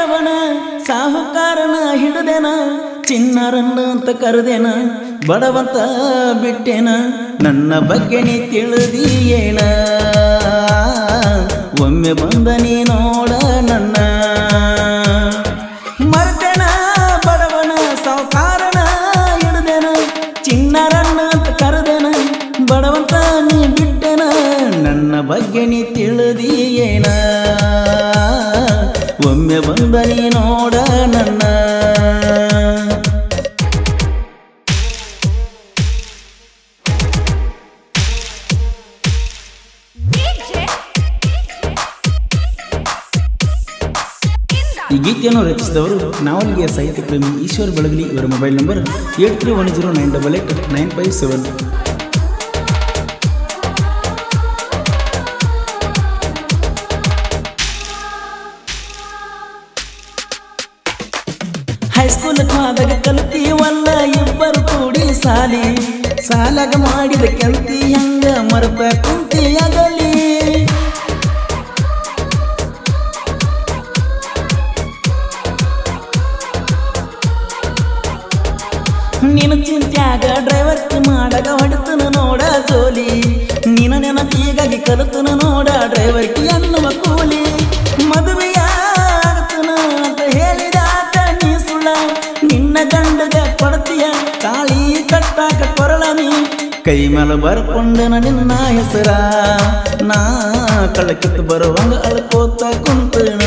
ಬಡವನ ಸಾಹುಕಾರನ ಹಿಡಿದೆನ ಚಿನ್ನರನ್ನ ಅಂತ ಕರೆದೇನ ಬಡವಂತ ಬಿಟ್ಟೆನ ನನ್ನ ಬಗ್ಗೆ ನೀ ತಿಳಿದಿಯೇನ ಒಮ್ಮೆ ಬಂದ ನೀ ನೋಡ ನನ್ನ ಮರ್ತೇನ ಬಡವನ ಸಾಹುಕಾರನ ಹಿಡಿದೆನ ಚಿನ್ನರನ್ನ ಅಂತ ಕರೆದೇನ ಬಡವಂತ ನೀ ಬಿಟ್ಟೆನ ನನ್ನ ಬಗ್ಗೆ ನೀ ತಿಳಿದಿಯೇನ ಒಮ್ಮೆ ಬಂದ ನೀ ನೋಡ ನನ್ನ ಈ ಗೀತೆಯನ್ನು ರಚಿಸಿದವರು ನಾವಲ್ಗಿಯ ಸಾಹಿತ್ಯ ಪ್ರೇಮಿ ಈಶ್ವರ್ ಬೆಳಗಲಿ ಇವರ ಮೊಬೈಲ್ ನಂಬರ್ 8310988957. ಹೈಸ್ಕೂಲ್ ಹೋದಾಗ ಕಲ್ತೀವಲ್ಲ ಇಬ್ಬರು ಕೂಡಿ ಸಾಲಿ ಸಾಲಾಗ ಮಾಡಿದ ಕೆಲ್ತಿ ಹಂಗ ಮರಪ ಕುಂತಿಯಾಗಲಿ ನಿನ್ನ ಚಿಂತ್ಯಾಗ ಡ್ರೈವರ್ಗೆ ಮಾಡಗ ಹೊಡೆತನ ನೋಡ ಜೋಲಿ ನಿನ್ನ ನೆನಪಿಗಾಗಿ ಕಲಿತನ ನೋಡ ಡ್ರೈವರ್ಗೆ ಅನ್ನುವ ಕೂಲಿ ಮದುವೆಯಾಗತನ ಅಂತ ಹೇಳಿದಾತ ನೀ ಸುಳ್ಳ ನಿನ್ನ ಗಂಡಗ ಕೊಡ್ತೀಯ ತಾಳಿ ಕಟ್ಟಾಕ ಕೊರಳನಿ ಕೈ ಮೇಲೆ ಬರ್ಕೊಂಡನ ನಿನ್ನ ಹೆಸರ ನಾ ಕಳಕಿತ್ತು ಬರುವಂಗ ಅಳ್ಕೋತ ಕುಂತನ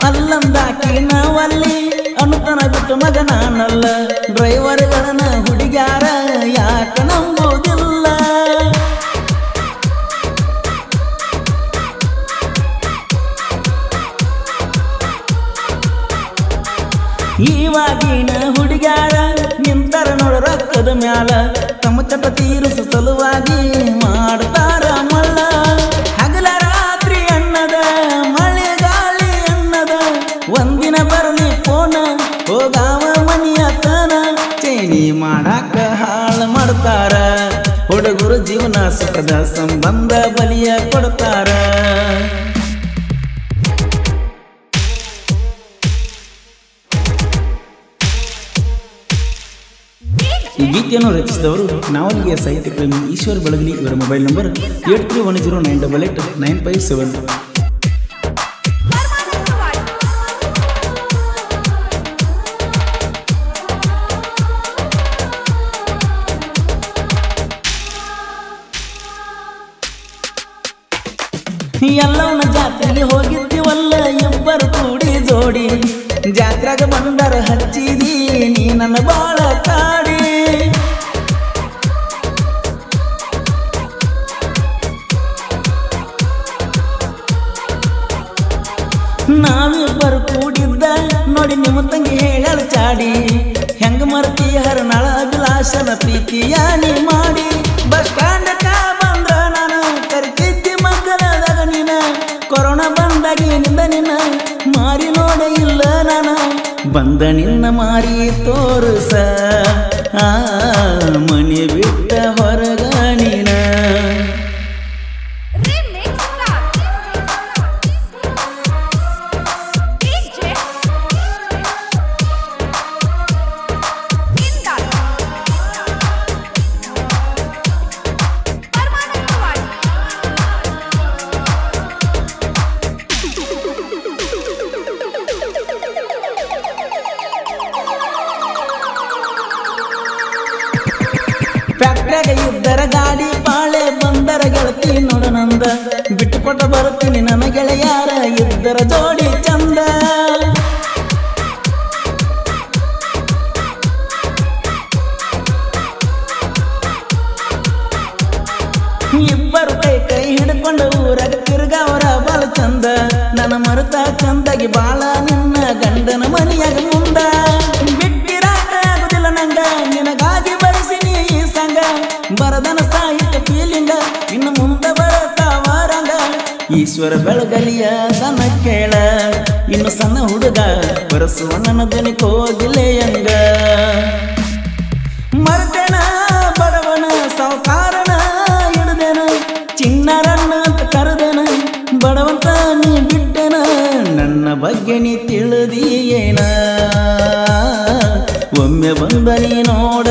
ಅಲ್ಲಂದಾಕಿ ನಾವಲ್ಲಿ ಅನುತನ ಬಿಟ್ಟು ಮಗ ನಾನಲ್ಲ ಡ್ರೈವರ್ಗಳನ್ನ ಹುಡುಗ್ಯಾರ ಯಾಕ ನಂಬೋದಿಲ್ಲ ಇವಾಗಿನ ಹುಡುಗ್ಯಾರ ನಿಂತರ ನೋಡ ರೊಕ್ಕದ ಮ್ಯಾಲ ತಮ್ಮ ಚಟ ತೀರಿಸ ಸಲುವಾಗಿ ಮಾಡ್ತಾರ ಮಳ್ಳ ಹಗಲ ರಾತ್ರಿ ಅನ್ನದ ಮಳೆಗಾಳಿ ಅನ್ನದ ಒಂದಿನ ಬರಲಿ ಫೋನ ಹೋಗಾವ ಮನಿಯತನ ಚೇನಿ ಮಾಡಾಕ ಹಾಳ ಮಾಡ್ತಾರ ಹುಡುಗರು ಜೀವನ ಸುಖದ ಸಂಬಂಧ ಬಲಿಯ ಕೊಡ್ತಾರ ಈ ಗೀತೆಯನ್ನು ರಚಿಸಿದವರು ನಾವಲ್ಗಿಯ ಸಾಹಿತ್ಯ ಪ್ರೇಮಿ ಈಶ್ವರ್ ಬೆಳಗಲಿ ಇವರ ಮೊಬೈಲ್ ನಂಬರ್ 8310988957. ಎಲ್ಲವನ್ನ ಜಾತ್ರೆಗೆ ಹೋಗಿದ್ದೀವಲ್ಲ ಇಬ್ಬರು ಕೂಡಿ ಜೋಡಿ ಜಾತ್ರೆಗೆ ಬಂದರ ಹಚ್ಚಿದಿ ನೀ ನನ್ನ ಬಾಳ ಕಾಡಿ ನಾವಿಬ್ಬರು ಕೂಡಿದ್ದ ನೋಡಿ ನಿಮ್ಮ ತಂಗಿ ಹೇಳಲು ಚಾಡಿ ಹೆಂಗ ಮರ್ತಿ ಹರನಾಳ ಅಭಿಲಾಷನ ಪ್ರೀತಿಯ ನೀ ಮಾಡಿ ಬಸ್ ಸ್ಟ್ಯಾಂಡ್ ಬಂದ್ರ ನಾನು ಕರಿತಿದ್ದಿ ಮಕ್ಕಳದಾಗ ನೀನ ಕೊರೋನಾ ಬಂದಾಗಿನಿಂದ ನಿನ್ನ ಮಾರಿ ನೋಡ ಇಲ್ಲ ನಾನು ಬಂದ ನಿನ್ನ ಮಾರಿ ತೋರುಸ ಮನೆ ಬಿಟ್ಟ ಹೊರಗ ನೀನ ಫ್ಯಾಕ್ಟ್ರಿಯಾಗ ಇದ್ದರ ಗಾಡಿ ಪಾಳೆ ಬಂದರ ಗೆಳತಿ ನೋಡನಂದ ಬಿಟ್ಟುಕೊಟ್ಟ ಬರುತ್ತೀನಿ ನನ್ನ ಗೆಳೆಯಾರ ಇದ್ದರ ಜೋಡಿ ಚಂದ ಇಬ್ಬರು ಕೈ ಕೈ ಹಿಡ್ಕೊಂಡು ಊರಾಗ ತಿರ್ಗಾವರ ಬಾಳ ಚಂದ ನನ್ನ ಮರುತ ಚಂದಾಗಿ ಬಾಳ ನಿನ್ನ ಗಂಡನ ಮನೆಯಾಗ ಮುಂದ ಬಿಟ್ಟ ಈಶ್ವರ ಬೆಳಗಲಿಯ ದನ ಕೇಳ ಇನ್ನು ಸಣ್ಣ ಹುಡುಗ ಬರಸುವ ನನ್ನ ಧ್ವನಿ ಕೋಗಿಲೆಯಂಗ ಮರ್ತೇನ ಬಡವನ ಸಾವುಕಾರನ ಹಿಡ್ದೇನ ಚಿಣ್ಣರನ್ನ ಅಂತ ಕರೆದೇನ ಬಡವಂತ ನೀ ಬಿಟ್ಟೆನ ನನ್ನ ಬಗ್ಗೆ ನೀ ತಿಳಿದಿಯೇನ ಒಮ್ಮೆ ಬಂದ ನೀ ನೋಡ